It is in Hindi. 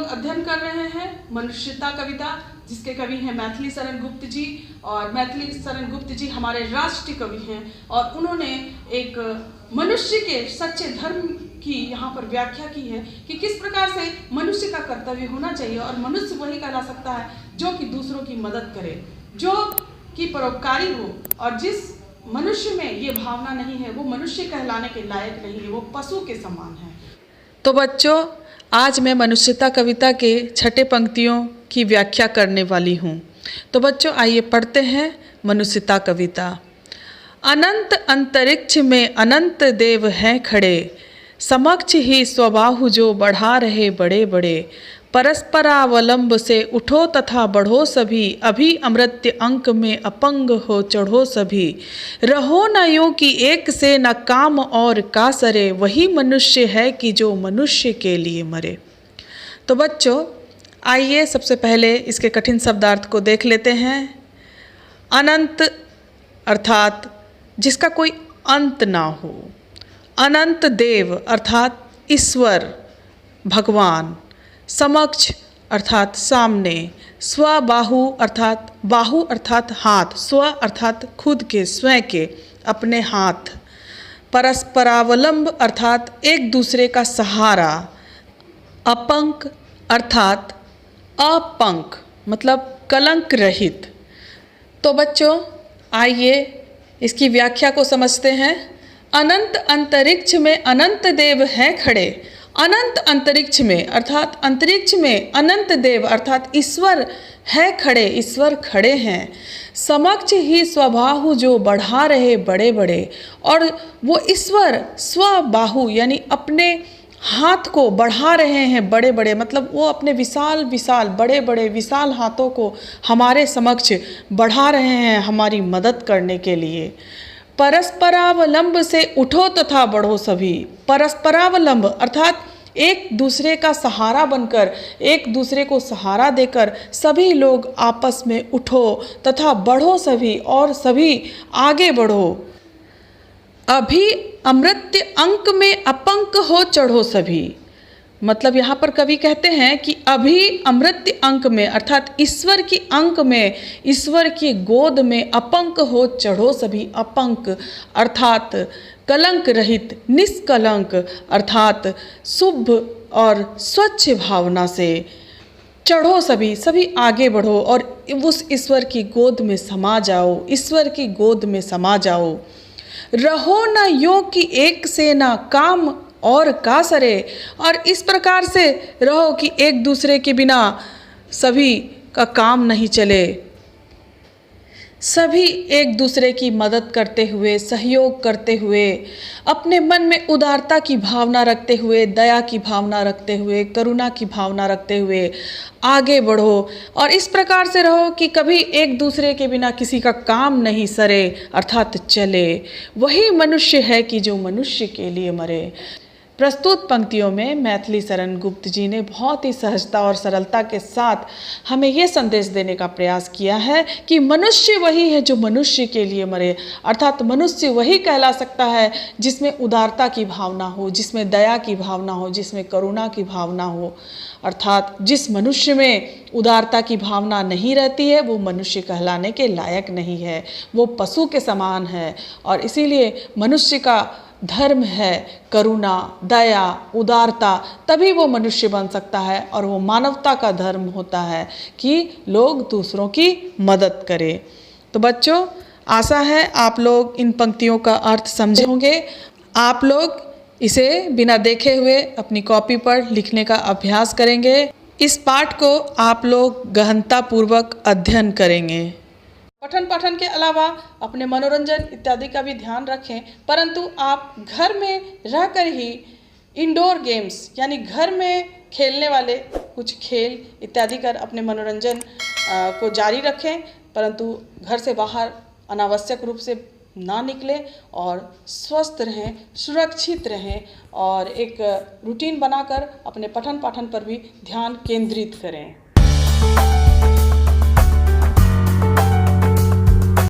अध्ययन कर रहे हैं मनुष्यता कविता, जिसके कवि हैं मैथिली शरण गुप्त जी। और मैथिली शरण गुप्त जी हमारे राष्ट्रीय कवि हैं और उन्होंने एक मनुष्य के सच्चे धर्म की यहाँ पर व्याख्या की है कि किस प्रकार से मनुष्य का कर्तव्य होना चाहिए। और मनुष्य वही कहला सकता है जो कि दूसरों की मदद करे, जो कि परोपकारी हो। और जिस मनुष्य में ये भावना नहीं है वो मनुष्य कहलाने के लायक नहीं है, वो पशु के समान है। तो बच्चों, आज मैं मनुष्यता कविता के 6 पंक्तियों की व्याख्या करने वाली हूँ। तो बच्चों आइए पढ़ते हैं मनुष्यता कविता। अनंत अंतरिक्ष में अनंत देव हैं खड़े, समक्ष ही स्वबाहु जो बढ़ा रहे बड़े बड़े। परस्परावलंब से उठो तथा बढ़ो सभी, अभी अमृत्य अंक में अपंग हो चढ़ो सभी। रहो न यूं कि एक से न काम और का सरे, वही मनुष्य है कि जो मनुष्य के लिए मरे। तो बच्चों आइए सबसे पहले इसके कठिन शब्दार्थ को देख लेते हैं। अनंत अर्थात जिसका कोई अंत ना हो। अनंत देव अर्थात ईश्वर भगवान। समक्ष अर्थात सामने। स्वबाहु अर्थात बाहु अर्थात हाथ, स्व अर्थात खुद के, स्वयं के, अपने हाथ। परस्परावलंब अर्थात एक दूसरे का सहारा। अपंक अर्थात अपंक मतलब कलंक रहित। तो बच्चों आइए इसकी व्याख्या को समझते हैं। अनंत अंतरिक्ष में अनंत देव हैं खड़े। अनंत अंतरिक्ष में अर्थात अंतरिक्ष में अनंत देव अर्थात ईश्वर है खड़े, ईश्वर खड़े हैं। समक्ष ही स्वबाहु जो बढ़ा रहे बड़े बड़े। और वो ईश्वर स्वबाहु यानी अपने हाथ को बढ़ा रहे हैं बड़े बड़े, मतलब वो अपने विशाल विशाल बड़े बड़े विशाल हाथों को हमारे समक्ष बढ़ा रहे हैं हमारी मदद करने के लिए। परस्परावलंब से उठो तथा बढ़ो सभी। परस्परावलंब अर्थात एक दूसरे का सहारा बनकर, एक दूसरे को सहारा देकर सभी लोग आपस में उठो तथा बढ़ो सभी, और सभी आगे बढ़ो। अभी अमृत्य अंक में अपंक हो चढ़ो सभी। मतलब यहाँ पर कवि कहते हैं कि अभी अमृत्य अंक में अर्थात ईश्वर की अंक में, ईश्वर की गोद में अपंक हो चढ़ो सभी। अपंक अर्थात कलंक रहित, निष्कलंक अर्थात शुभ और स्वच्छ भावना से चढ़ो सभी, सभी आगे बढ़ो और उस ईश्वर की गोद में समा जाओ, ईश्वर की गोद में समा जाओ। रहो न यूं कि एक से ना काम और का सरे। और इस प्रकार से रहो कि एक दूसरे के बिना सभी का काम नहीं चले। सभी एक दूसरे की मदद करते हुए, सहयोग करते हुए, अपने मन में उदारता की भावना रखते हुए, दया की भावना रखते हुए, करुणा की भावना रखते हुए आगे बढ़ो। और इस प्रकार से रहो कि कभी एक दूसरे के बिना किसी का काम नहीं सरे अर्थात चले। वही मनुष्य है कि जो मनुष्य के लिए मरे। प्रस्तुत पंक्तियों में मैथिली शरण गुप्त जी ने बहुत ही सहजता और सरलता के साथ हमें ये संदेश देने का प्रयास किया है कि मनुष्य वही है जो मनुष्य के लिए मरे। अर्थात मनुष्य वही कहला सकता है जिसमें उदारता की भावना हो, जिसमें दया की भावना हो, जिसमें करुणा की भावना हो। अर्थात जिस मनुष्य में उदारता की भावना नहीं रहती है वो मनुष्य कहलाने के लायक नहीं है, वो पशु के समान है। और इसीलिए मनुष्य का धर्म है करुणा, दया, उदारता, तभी वो मनुष्य बन सकता है। और वो मानवता का धर्म होता है कि लोग दूसरों की मदद करें। तो बच्चों आशा है आप लोग इन पंक्तियों का अर्थ समझे होंगे। आप लोग इसे बिना देखे हुए अपनी कॉपी पर लिखने का अभ्यास करेंगे। इस पाठ को आप लोग गहनतापूर्वक अध्ययन करेंगे। पठन पाठन के अलावा अपने मनोरंजन इत्यादि का भी ध्यान रखें, परंतु आप घर में रहकर ही इंडोर गेम्स यानी घर में खेलने वाले कुछ खेल इत्यादि कर अपने मनोरंजन को जारी रखें, परंतु घर से बाहर अनावश्यक रूप से ना निकलें और स्वस्थ रहें, सुरक्षित रहें और एक रूटीन बनाकर अपने पठन पाठन पर भी ध्यान केंद्रित करें।